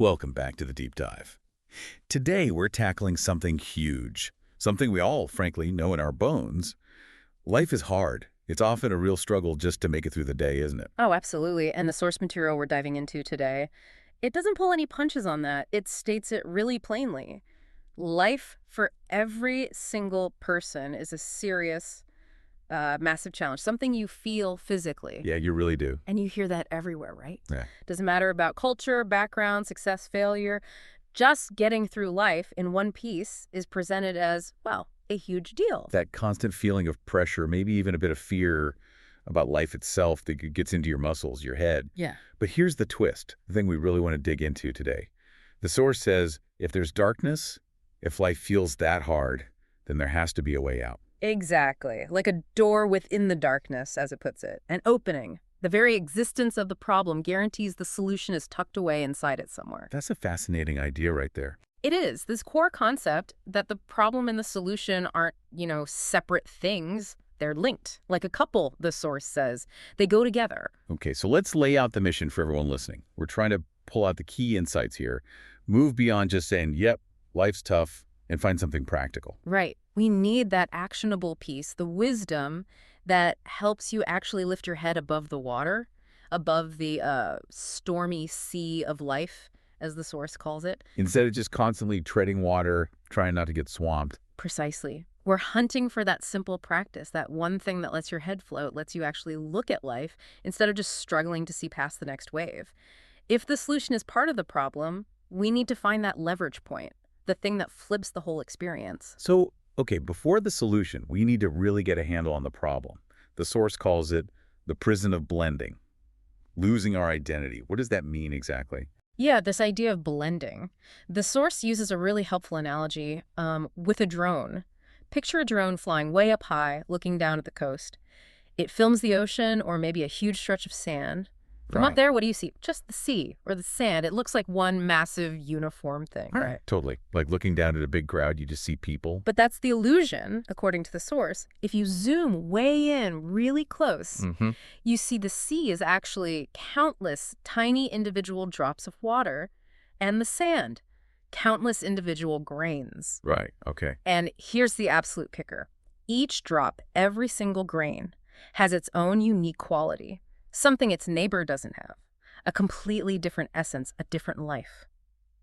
Welcome back to the Deep Dive. Today we're tackling something huge, something we all, frankly, know in our bones. Life is hard. It's often a real struggle just to make it through the day, isn't it? Oh, absolutely. And the source material we're diving into today, it doesn't pull any punches on that. It states it really plainly. Life for every single person is a serious, massive challenge, something you feel physically. Yeah, you really do. And you hear that everywhere, right? Yeah. Doesn't matter about culture, background, success, failure. Just getting through life in one piece is presented as, well, a huge deal. That constant feeling of pressure, maybe even a bit of fear about life itself that gets into your muscles, your head. Yeah. But here's the twist, the thing we really want to dig into today. The source says if there's darkness, if life feels that hard, then there has to be a way out. Exactly. Like a door within the darkness, as it puts it. An opening. The very existence of the problem guarantees the solution is tucked away inside it somewhere. That's a fascinating idea right there. It is. This core concept that the problem and the solution aren't, separate things. They're linked. Like a couple, the source says. They go together. Okay, so let's lay out the mission for everyone listening. We're trying to pull out the key insights here, move beyond just saying, yep, life's tough, and find something practical. Right. We need that actionable piece, the wisdom that helps you actually lift your head above the water, above the stormy sea of life, as the source calls it. Instead of just constantly treading water, trying not to get swamped. Precisely. We're hunting for that simple practice, that one thing that lets your head float, lets you actually look at life instead of just struggling to see past the next wave. If the solution is part of the problem, we need to find that leverage point, the thing that flips the whole experience. So, okay, before the solution, we need to really get a handle on the problem. The source calls it the prison of blending, losing our identity. What does that mean exactly? Yeah, this idea of blending. The source uses a really helpful analogy with a drone. Picture a drone flying way up high, looking down at the coast. It films the ocean or maybe a huge stretch of sand. From up Right. there, what do you see? Just the sea or the sand. It looks like one massive uniform thing, right? Totally. Like looking down at a big crowd, you just see people. But that's the illusion, according to the source. If you zoom way in really close, Mm-hmm. you see the sea is actually countless tiny individual drops of water, and the sand, countless individual grains. Right. Okay. And here's the absolute kicker. Each drop, every single grain, has its own unique quality, something its neighbor doesn't have, a completely different essence, a different life.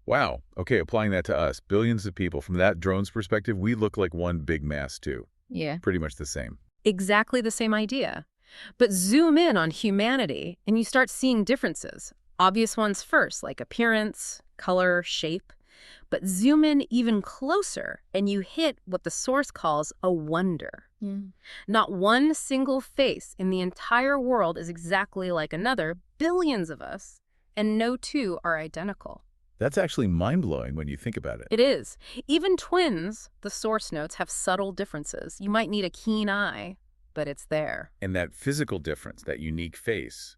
Wow. Okay, applying that to us, billions of people. From that drone's perspective, we look like one big mass too. Yeah. Pretty much the same. Exactly the same idea. But zoom in on humanity and you start seeing differences. Obvious ones first, like appearance, color, shape. But zoom in even closer and you hit what the source calls a wonder. Not one single face in the entire world is exactly like another, billions of us, and no two are identical. That's actually mind-blowing when you think about it. It is. Even twins, the source notes, have subtle differences. You might need a keen eye, but it's there. And that physical difference, that unique face,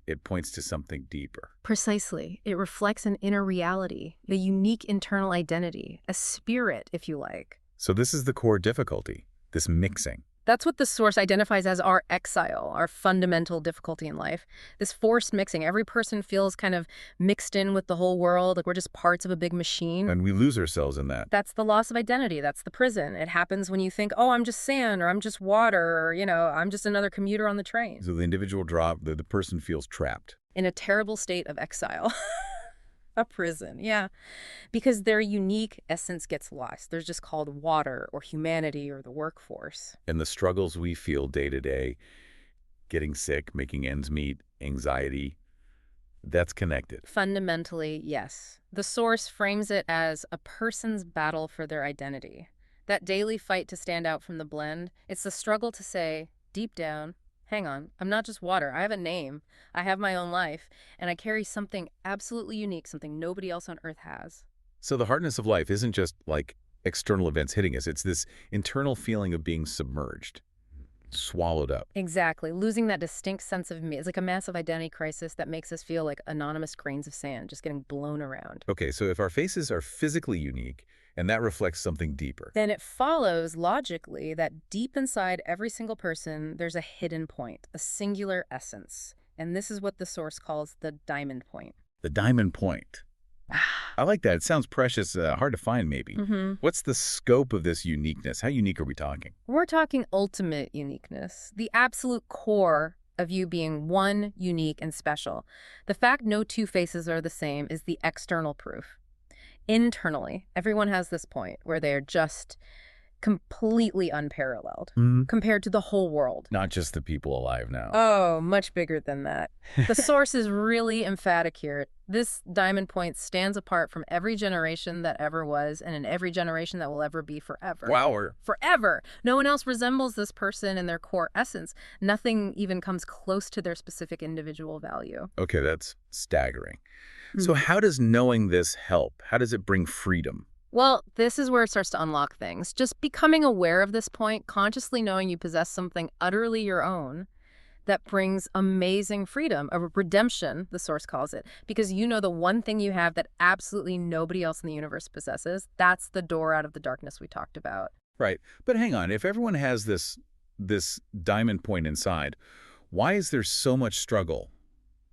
it points to something deeper. Precisely. It reflects an inner reality, the unique internal identity, a spirit, if you like. So this is the core difficulty, this mixing. That's what the source identifies as our exile, our fundamental difficulty in life. This forced mixing. Every person feels kind of mixed in with the whole world, like we're just parts of a big machine. And we lose ourselves in that. That's the loss of identity. That's the prison. It happens when you think, oh, I'm just sand, or I'm just water, or, I'm just another commuter on the train. So the individual drop, the person feels trapped. In a terrible state of exile. A prison, yeah. Because their unique essence gets lost. They're just called water or humanity or the workforce. And the struggles we feel day to day, getting sick, making ends meet, anxiety, that's connected. Fundamentally, yes. The source frames it as a person's battle for their identity. That daily fight to stand out from the blend, it's the struggle to say, deep down, hang on, I'm not just water. I have a name. I have my own life. And I carry something absolutely unique, something nobody else on Earth has. So the hardness of life isn't just like external events hitting us. It's this internal feeling of being submerged, swallowed up. Exactly. Losing that distinct sense of me. It's like a massive identity crisis that makes us feel like anonymous grains of sand just getting blown around. Okay, so if our faces are physically unique, and that reflects something deeper. Then it follows logically that deep inside every single person, there's a hidden point, a singular essence. And this is what the source calls the diamond point. The diamond point. I like that. It sounds precious, hard to find maybe. What's the scope of this uniqueness? How unique are we talking? We're talking ultimate uniqueness, the absolute core of you being one, unique, and special. The fact no two faces are the same is the external proof. Internally, everyone has this point where they're just completely unparalleled compared to the whole world. Not just the people alive now. Oh, much bigger than that. The source is really emphatic here. This diamond point stands apart from every generation that ever was and in every generation that will ever be forever. Wow. Forever. No one else resembles this person in their core essence. Nothing even comes close to their specific individual value. Okay, that's staggering. So how does knowing this help? How does it bring freedom? Well, this is where it starts to unlock things. Just becoming aware of this point, consciously knowing you possess something utterly your own, that brings amazing freedom, a redemption, the source calls it, because you know the one thing you have that absolutely nobody else in the universe possesses. That's the door out of the darkness we talked about. Right. But hang on, if everyone has this diamond point inside, why is there so much struggle,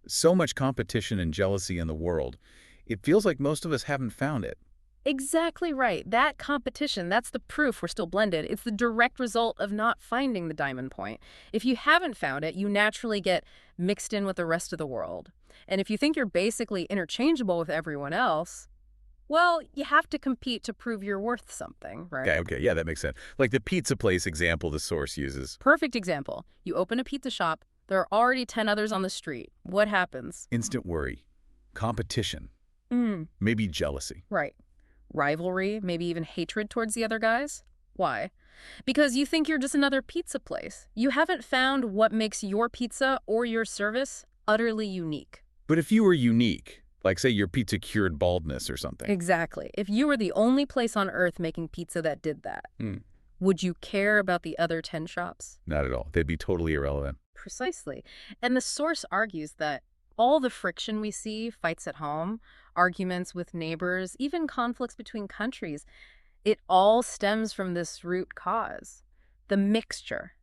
so much competition and jealousy in the world? It feels like most of us haven't found it. Exactly right. That competition, that's the proof we're still blended. It's the direct result of not finding the diamond point. If you haven't found it, you naturally get mixed in with the rest of the world. And if you think you're basically interchangeable with everyone else, well, you have to compete to prove you're worth something, right? Okay, yeah, that makes sense. Like the pizza place example the source uses. Perfect example. You open a pizza shop, there are already 10 others on the street. What happens? Instant worry, competition, maybe jealousy. Right. Rivalry, maybe even hatred towards the other guys? Why? Because you think you're just another pizza place. You haven't found what makes your pizza or your service utterly unique. But if you were unique, like say your pizza cured baldness or something. Exactly. If you were the only place on earth making pizza that did that, would you care about the other 10 shops? Not at all. They'd be totally irrelevant. Precisely. And the source argues that all the friction we see, fights at home, arguments with neighbors, even conflicts between countries, it all stems from this root cause, the mixture,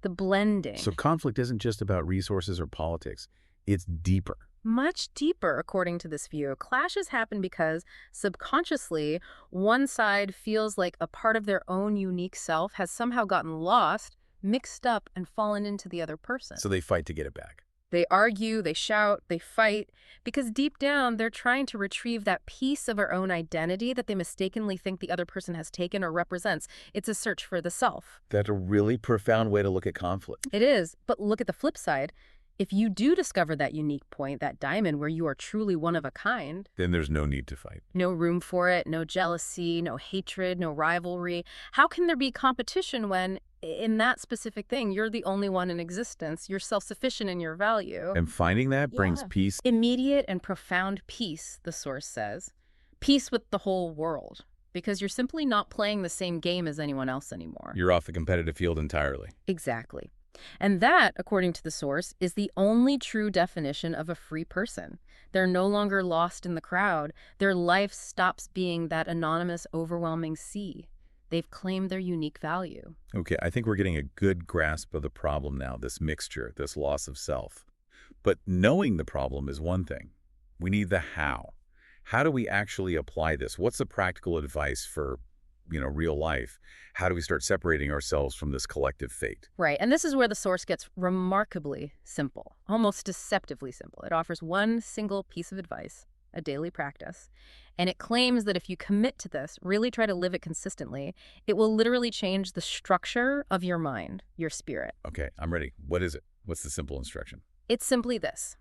the blending. So conflict isn't just about resources or politics. It's deeper. Much deeper, according to this view. Clashes happen because, subconsciously, one side feels like a part of their own unique self has somehow gotten lost, mixed up, and fallen into the other person. So they fight to get it back. They argue, they shout, they fight, because deep down, they're trying to retrieve that piece of our own identity that they mistakenly think the other person has taken or represents. It's a search for the self. That's a really profound way to look at conflict. It is, but look at the flip side. If you do discover that unique point, that diamond where you are truly one of a kind, Then there's no need to fight. no room for it, no jealousy, no hatred, no rivalry. How can there be competition when, in that specific thing, you're the only one in existence? You're self-sufficient in your value. And finding that brings Yeah. peace. Immediate and profound peace, the source says. Peace with the whole world. Because you're simply not playing the same game as anyone else anymore. You're off the competitive field entirely. Exactly. And that, according to the source, is the only true definition of a free person. They're no longer lost in the crowd. Their life stops being that anonymous, overwhelming sea. They've claimed their unique value. Okay, I think we're getting a good grasp of the problem now, this mixture, this loss of self. But knowing the problem is one thing. We need the how. How do we actually apply this? What's the practical advice for, real life? How do we start separating ourselves from this collective fate? Right, and this is where the source gets remarkably simple, almost deceptively simple. It offers one single piece of advice, a daily practice, and it claims that if you commit to this, really try to live it consistently, it will literally change the structure of your mind, your spirit. Okay, I'm ready. What is it? What's the simple instruction? It's simply this.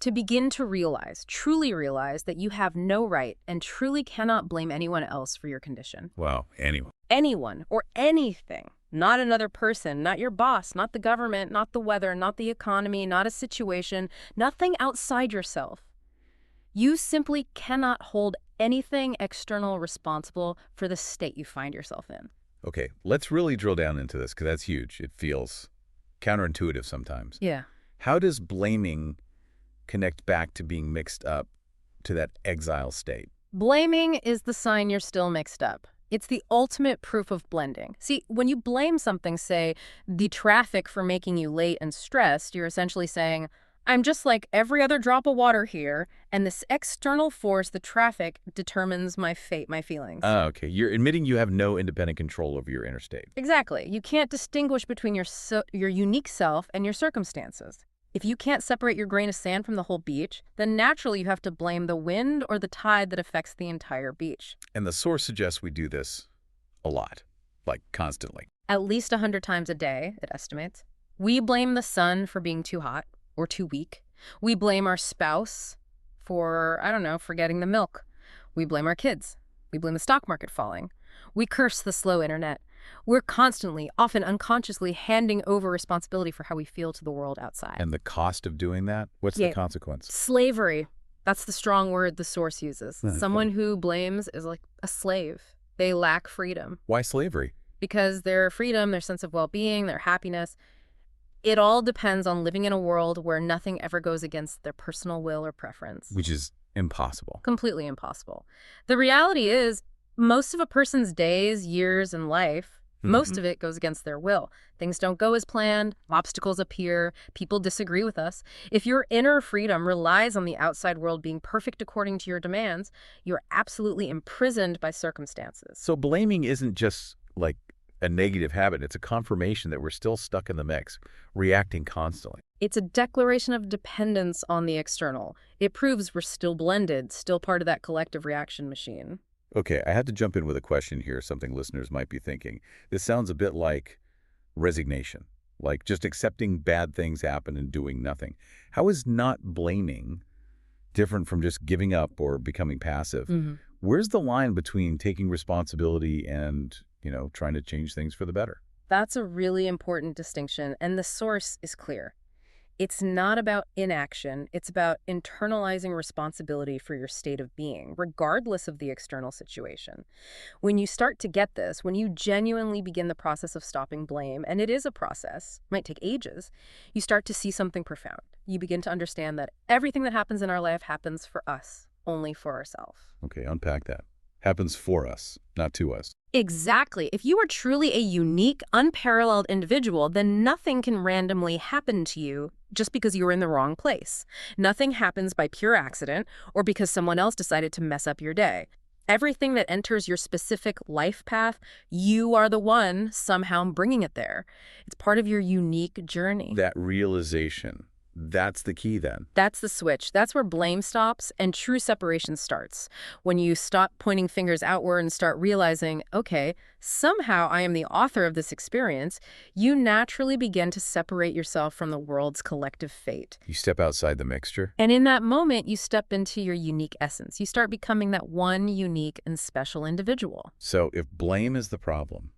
To begin to realize, truly realize that you have no right and truly cannot blame anyone else for your condition. Wow, anyway. Anyone or anything. Not another person, not your boss, not the government, not the weather, not the economy, not a situation, nothing outside yourself. You simply cannot hold anything external responsible for the state you find yourself in. Okay, let's really drill down into this because that's huge. It feels counterintuitive sometimes. Yeah. How does blaming connect back to being mixed up to that exile state? Blaming is the sign you're still mixed up. It's the ultimate proof of blending. See, when you blame something, say, the traffic for making you late and stressed, you're essentially saying, I'm just like every other drop of water here, and this external force, the traffic, determines my fate, my feelings. Okay. You're admitting you have no independent control over your inner state. Exactly. You can't distinguish between your unique self and your circumstances. If you can't separate your grain of sand from the whole beach, then naturally you have to blame the wind or the tide that affects the entire beach. And the source suggests we do this a lot, like constantly. At least 100 times a day, it estimates. We blame the sun for being too hot or too weak. We blame our spouse for, I don't know, forgetting the milk. We blame our kids. We blame the stock market falling. We curse the slow internet. We're constantly, often unconsciously, handing over responsibility for how we feel to the world outside. And the cost of doing that? What's the consequence? Slavery. That's the strong word the source uses. Okay. Someone who blames is like a slave. They lack freedom. Why slavery? Because their freedom, their sense of well-being, their happiness, it all depends on living in a world where nothing ever goes against their personal will or preference. Which is impossible. Completely impossible. The reality is, most of a person's days, years, and life, most of it goes against their will. Things don't go as planned, obstacles appear, people disagree with us. If your inner freedom relies on the outside world being perfect according to your demands, you're absolutely imprisoned by circumstances. So blaming isn't just like a negative habit. It's a confirmation that we're still stuck in the mix, reacting constantly. It's a declaration of dependence on the external. It proves we're still blended, still part of that collective reaction machine. Okay, I have to jump in with a question here, something listeners might be thinking. This sounds a bit like resignation, like just accepting bad things happen and doing nothing. How is not blaming different from just giving up or becoming passive? Where's the line between taking responsibility and, trying to change things for the better? That's a really important distinction, and the source is clear. It's not about inaction. It's about internalizing responsibility for your state of being, regardless of the external situation. When you start to get this, when you genuinely begin the process of stopping blame, and it is a process, it might take ages, you start to see something profound. You begin to understand that everything that happens in our life happens for us, only for ourselves. Okay, unpack that. Happens for us, not to us. Exactly. If you are truly a unique, unparalleled individual, then nothing can randomly happen to you just because you were in the wrong place. Nothing happens by pure accident or because someone else decided to mess up your day. Everything that enters your specific life path, you are the one somehow bringing it there. It's part of your unique journey. That realization, that's the key then. That's the switch. That's where blame stops and true separation starts. When you stop pointing fingers outward and start realizing, okay, somehow I am the author of this experience, you naturally begin to separate yourself from the world's collective fate. You step outside the mixture. And in that moment, you step into your unique essence. You start becoming that one unique and special individual. So if blame is the problem,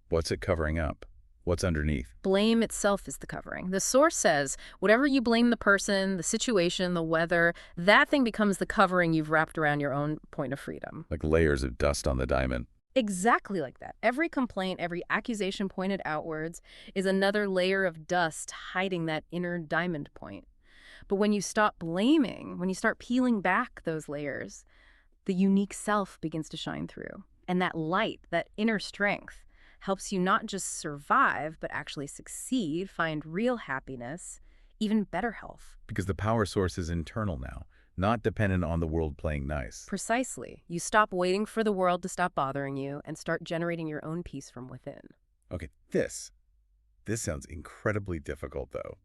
what's it covering up? What's underneath? Blame itself is the covering. The source says, whatever you blame the person, the situation, the weather, that thing becomes the covering you've wrapped around your own point of freedom. Like layers of dust on the diamond. Exactly like that. Every complaint, every accusation pointed outwards is another layer of dust hiding that inner diamond point. But when you stop blaming, when you start peeling back those layers, the unique self begins to shine through. And that light, that inner strength, helps you not just survive, but actually succeed, find real happiness, even better health. Because the power source is internal now, not dependent on the world playing nice. Precisely. You stop waiting for the world to stop bothering you and start generating your own peace from within. Okay, this sounds incredibly difficult, though.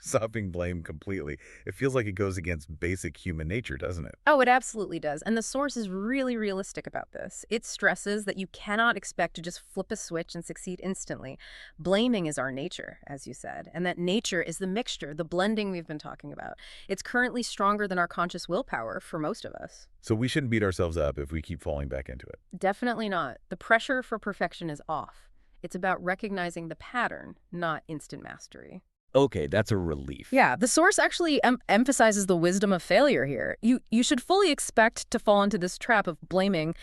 Stopping blame completely. It feels like it goes against basic human nature, doesn't it? Oh, it absolutely does. And the source is really realistic about this. It stresses that you cannot expect to just flip a switch and succeed instantly. Blaming is our nature, as you said, and that nature is the mixture, the blending we've been talking about. It's currently stronger than our conscious willpower for most of us. So we shouldn't beat ourselves up if we keep falling back into it. Definitely not. The pressure for perfection is off. It's about recognizing the pattern, not instant mastery. Okay, that's a relief. Yeah, the source actually emphasizes the wisdom of failure here. You should fully expect to fall into this trap of blaming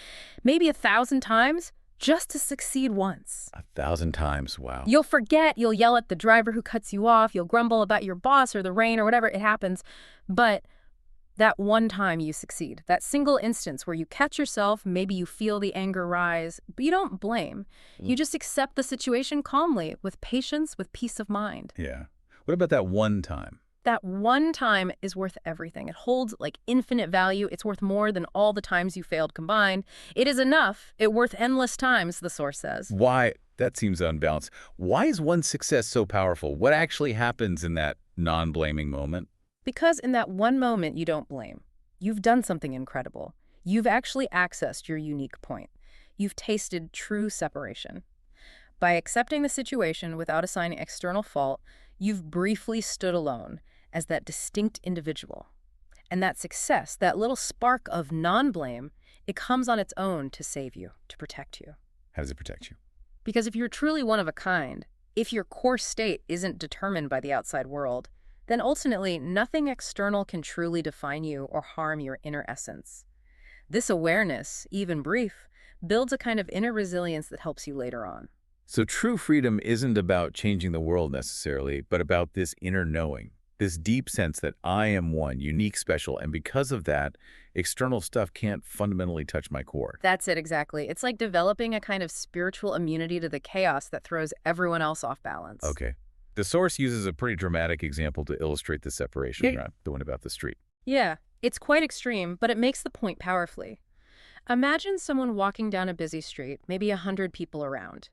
maybe 1,000 times just to succeed once. 1,000 times, wow. You'll forget, you'll yell at the driver who cuts you off, you'll grumble about your boss or the rain or whatever it happens, but that one time you succeed, that single instance where you catch yourself, maybe you feel the anger rise, but you don't blame. You just accept the situation calmly, with patience, with peace of mind. Yeah. What about that one time? that one time is worth everything. It holds like infinite value. It's worth more than all the times you failed combined. It is enough. It's worth endless times, the source says. Why? That seems unbalanced. Why is one success so powerful? What actually happens in that non-blaming moment? Because in that one moment, you don't blame. You've done something incredible. You've actually accessed your unique point. You've tasted true separation. By accepting the situation without assigning external fault, you've briefly stood alone as that distinct individual. And that success, that little spark of non-blame, it comes on its own to save you, to protect you. How does it protect you? Because if you're truly one of a kind, if your core state isn't determined by the outside world, then ultimately nothing external can truly define you or harm your inner essence. This awareness, even brief, builds a kind of inner resilience that helps you later on. So true freedom isn't about changing the world necessarily, but about this inner knowing, this deep sense that I am one, unique, special, and because of that, external stuff can't fundamentally touch my core. That's it exactly. It's like developing a kind of spiritual immunity to the chaos that throws everyone else off balance. Okay. The source uses a pretty dramatic example to illustrate the separation, right? The one about the street. Yeah, it's quite extreme, but it makes the point powerfully. Imagine someone walking down a busy street, maybe 100 people around.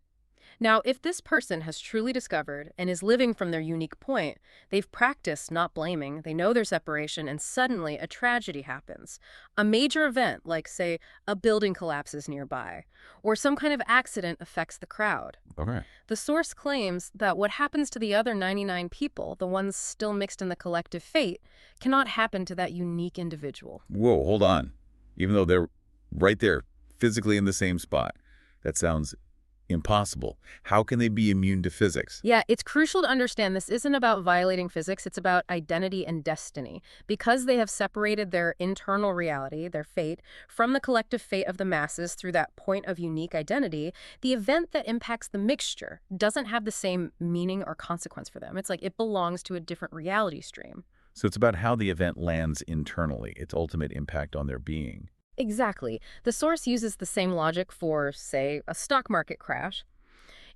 Now, if this person has truly discovered and is living from their unique point, they've practiced not blaming, they know their separation, and suddenly a tragedy happens. A major event, like, say, a building collapses nearby, or some kind of accident affects the crowd. Okay. The source claims that what happens to the other 99 people, the ones still mixed in the collective fate, cannot happen to that unique individual. Whoa, hold on. Even though they're right there, physically in the same spot, that sounds impossible. How can they be immune to physics? Yeah, it's crucial to understand this isn't about violating physics, it's about identity and destiny. Because they have separated their internal reality, their fate, from the collective fate of the masses through that point of unique identity, the event that impacts the mixture doesn't have the same meaning or consequence for them. It's like it belongs to a different reality stream. So it's about how the event lands internally, its ultimate impact on their being. Exactly. The source uses the same logic for, say, a stock market crash.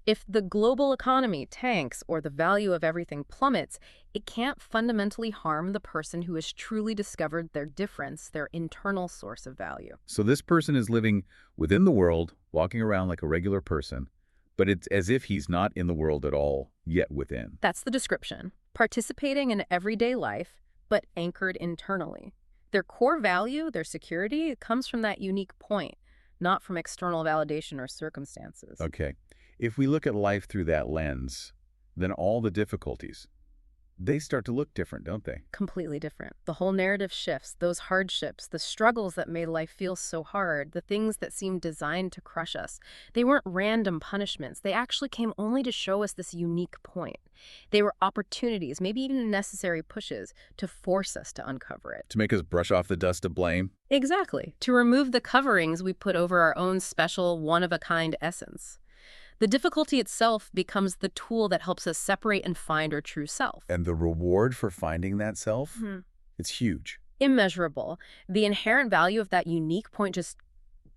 If the global economy tanks or the value of everything plummets, it can't fundamentally harm the person who has truly discovered their difference, their internal source of value. So this person is living within the world, walking around like a regular person, but it's as if he's not in the world at all, yet within. That's the description. Participating in everyday life, but anchored internally. Their core value, their security, comes from that unique point, not from external validation or circumstances. Okay. If we look at life through that lens, then all the difficulties, they start to look different, don't they? Completely different. The whole narrative shifts. Those hardships, the struggles that made life feel so hard, the things that seemed designed to crush us, they weren't random punishments. They actually came only to show us this unique point. They were opportunities, maybe even necessary pushes, to force us to uncover it. To make us brush off the dust of blame? Exactly. To remove the coverings we put over our own special, one-of-a-kind essence. The difficulty itself becomes the tool that helps us separate and find our true self. And the reward for finding that self? It's huge. Immeasurable. The inherent value of that unique point just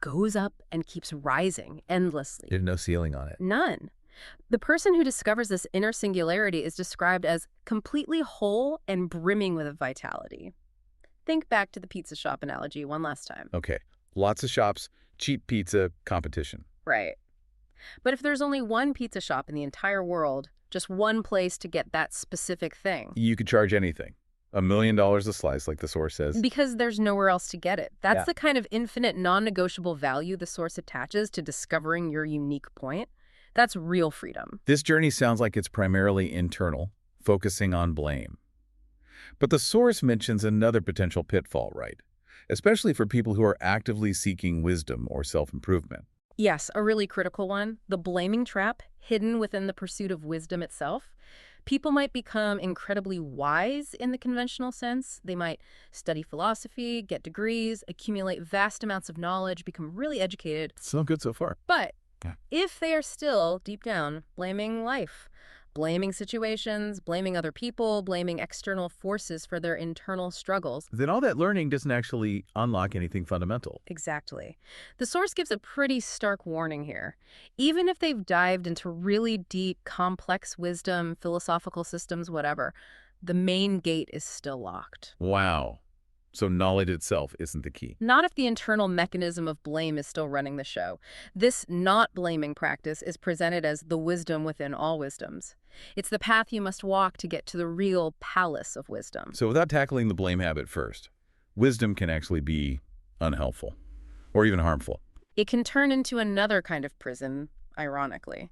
goes up and keeps rising endlessly. There's no ceiling on it. None. The person who discovers this inner singularity is described as completely whole and brimming with vitality. Think back to the pizza shop analogy one last time. Okay. Lots of shops, cheap pizza, competition. Right. But if there's only one pizza shop in the entire world, just one place to get that specific thing. You could charge anything. $1 million a slice, like the source says. Because there's nowhere else to get it. That's Yeah. the kind of infinite, non-negotiable value the source attaches to discovering your unique point. That's real freedom. This journey sounds like it's primarily internal, focusing on blame. But the source mentions another potential pitfall, right? Especially for people who are actively seeking wisdom or self-improvement. Yes, a really critical one. The blaming trap, hidden within the pursuit of wisdom itself. People might become incredibly wise in the conventional sense. They might study philosophy, get degrees, accumulate vast amounts of knowledge, become really educated. So good so far. But Yeah. if they are still, deep down, blaming life, blaming situations, blaming other people, blaming external forces for their internal struggles. Then all that learning doesn't actually unlock anything fundamental. Exactly. The source gives a pretty stark warning here. Even if they've dived into really deep, complex wisdom, philosophical systems, whatever, The main gate is still locked. Wow. So knowledge itself isn't the key. Not if the internal mechanism of blame is still running the show. This not blaming practice is presented as the wisdom within all wisdoms. It's the path you must walk to get to the real palace of wisdom. So without tackling the blame habit first, wisdom can actually be unhelpful or even harmful. It can turn into another kind of prison, ironically.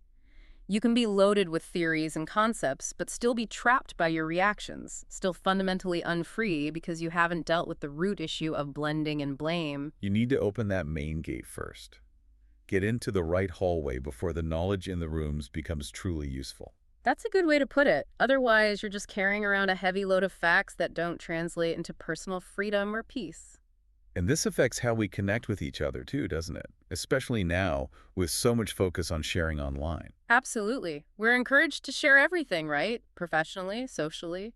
You can be loaded with theories and concepts, but still be trapped by your reactions, still fundamentally unfree because you haven't dealt with the root issue of blending and blame. You need to open that main gate first. Get into the right hallway before the knowledge in the rooms becomes truly useful. That's a good way to put it. Otherwise, you're just carrying around a heavy load of facts that don't translate into personal freedom or peace. And this affects how we connect with each other too, doesn't it? Especially now, with so much focus on sharing online. Absolutely. We're encouraged to share everything, right? Professionally, socially.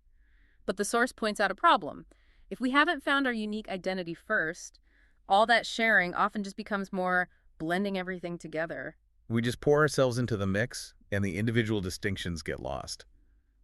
But the source points out a problem. If we haven't found our unique identity first, all that sharing often just becomes more blending everything together. We just pour ourselves into the mix, and the individual distinctions get lost.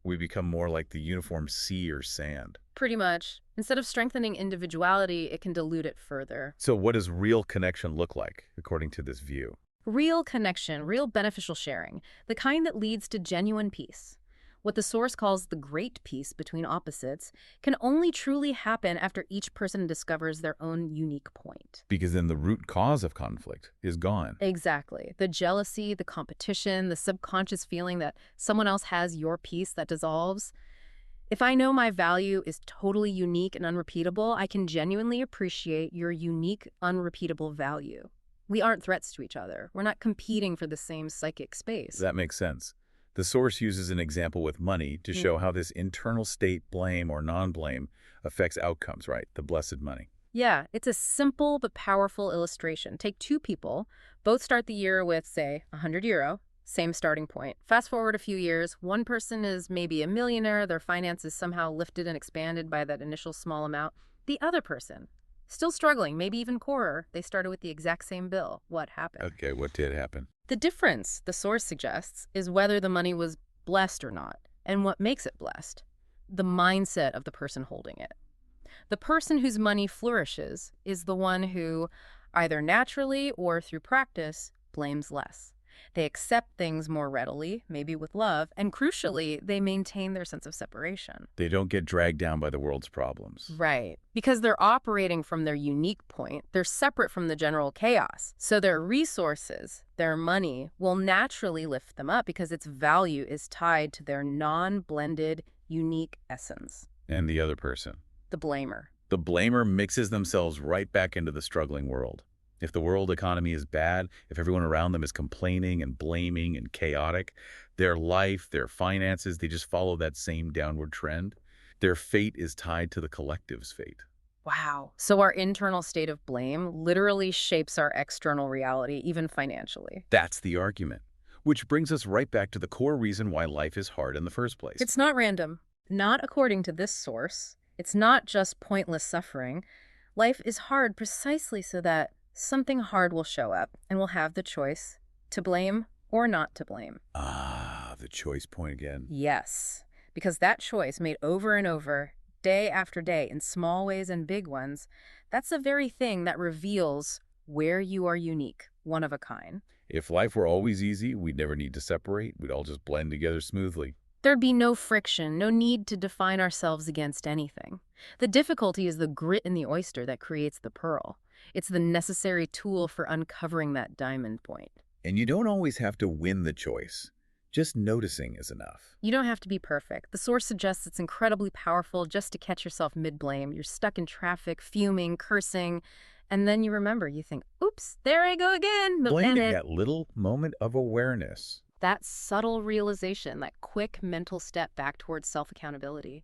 We become more like the uniform sea or sand. Pretty much. Instead of strengthening individuality, it can dilute it further. So what does real connection look like, according to this view? Real connection, real beneficial sharing, the kind that leads to genuine peace. What the source calls the great peace between opposites can only truly happen after each person discovers their own unique point. Because then the root cause of conflict is gone. Exactly. The jealousy, the competition, the subconscious feeling that someone else has your piece that dissolves. If I know my value is totally unique and unrepeatable, I can genuinely appreciate your unique, unrepeatable value. We aren't threats to each other. We're not competing for the same psychic space. That makes sense. The source uses an example with money to show how this internal state, blame or non-blame, affects outcomes, right? The blessed money. Yeah, it's a simple but powerful illustration. Take two people, both start the year with, say, €100, same starting point. Fast forward a few years, one person is maybe a millionaire, their finances somehow lifted and expanded by that initial small amount. The other person, still struggling, maybe even poorer, they started with the exact same bill. What happened? Okay, what did happen? The difference, the source suggests, is whether the money was blessed or not, and what makes it blessed. The mindset of the person holding it. The person whose money flourishes is the one who, either naturally or through practice, blames less. They accept things more readily, maybe with love, and crucially, they maintain their sense of separation. They don't get dragged down by the world's problems. Right. Because they're operating from their unique point, they're separate from the general chaos. So their resources, their money, will naturally lift them up because its value is tied to their non-blended, unique essence. And the other person? The blamer. The blamer mixes themselves right back into the struggling world. If the world economy is bad, if everyone around them is complaining and blaming and chaotic, their life, their finances, they just follow that same downward trend. Their fate is tied to the collective's fate. Wow. So our internal state of blame literally shapes our external reality, even financially. That's the argument, which brings us right back to the core reason why life is hard in the first place. It's not random. Not according to this source. It's not just pointless suffering. Life is hard precisely so that something hard will show up, and we'll have the choice to blame or not to blame. Ah, the choice point again. Yes, because that choice made over and over, day after day, in small ways and big ones, that's the very thing that reveals where you are unique, one of a kind. If life were always easy, we'd never need to separate. We'd all just blend together smoothly. There'd be no friction, no need to define ourselves against anything. The difficulty is the grit in the oyster that creates the pearl. It's the necessary tool for uncovering that diamond point. And you don't always have to win the choice. Just noticing is enough. You don't have to be perfect. The source suggests it's incredibly powerful just to catch yourself mid-blame. You're stuck in traffic, fuming, cursing, and then you remember, you think, oops, there I go again. Blending that little moment of awareness. That subtle realization, that quick mental step back towards self-accountability.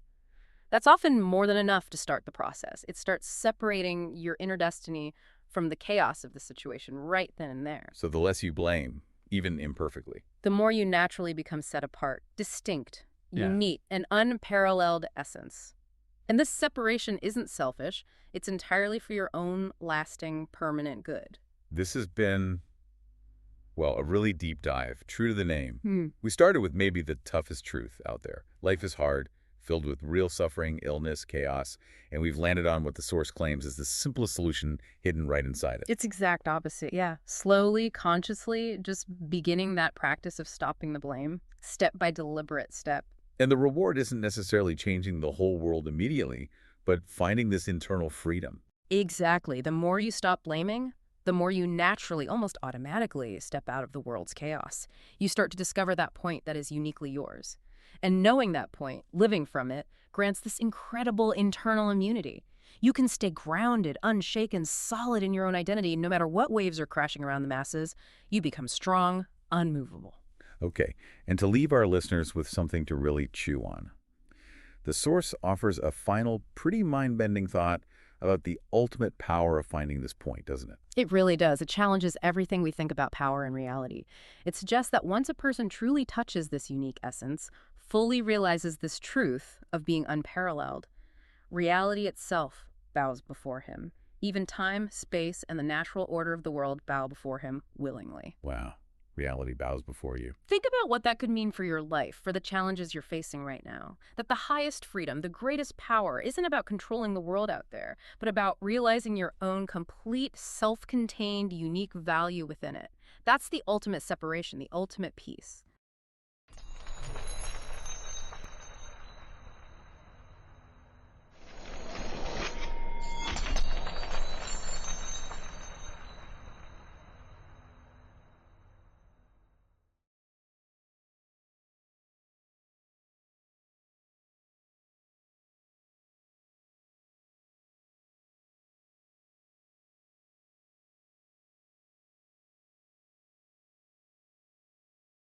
That's often more than enough to start the process. It starts separating your inner destiny from the chaos of the situation right then and there. So the less you blame, even imperfectly, the more you naturally become set apart, distinct, unique, an unparalleled essence. And this separation isn't selfish. It's entirely for your own lasting, permanent good. This has been, well, a really deep dive, true to the name. We started with maybe the toughest truth out there. Life is hard. filled with real suffering, illness, chaos, and we've landed on what the Source claims is the simplest solution hidden right inside it. It's exact opposite, yeah. Slowly, consciously, just beginning that practice of stopping the blame, step by deliberate step. And the reward isn't necessarily changing the whole world immediately, but finding this internal freedom. Exactly. The more you stop blaming, the more you naturally, almost automatically, step out of the world's chaos. You start to discover that point that is uniquely yours. And knowing that point, living from it, grants this incredible internal immunity. You can stay grounded, unshaken, solid in your own identity, no matter what waves are crashing around the masses. You become strong, unmovable. Okay, and to leave our listeners with something to really chew on. The Source offers a final, pretty mind-bending thought about the ultimate power of finding this point, doesn't it? It really does. It challenges everything we think about power and reality. It suggests that once a person truly touches this unique essence, fully realizes this truth of being unparalleled, reality itself bows before him. Even time, space, and the natural order of the world bow before him willingly. Wow. Reality bows before you. Think about what that could mean for your life, for the challenges you're facing right now. That the highest freedom, the greatest power, isn't about controlling the world out there, but about realizing your own complete, self-contained, unique value within it. That's the ultimate separation, the ultimate peace.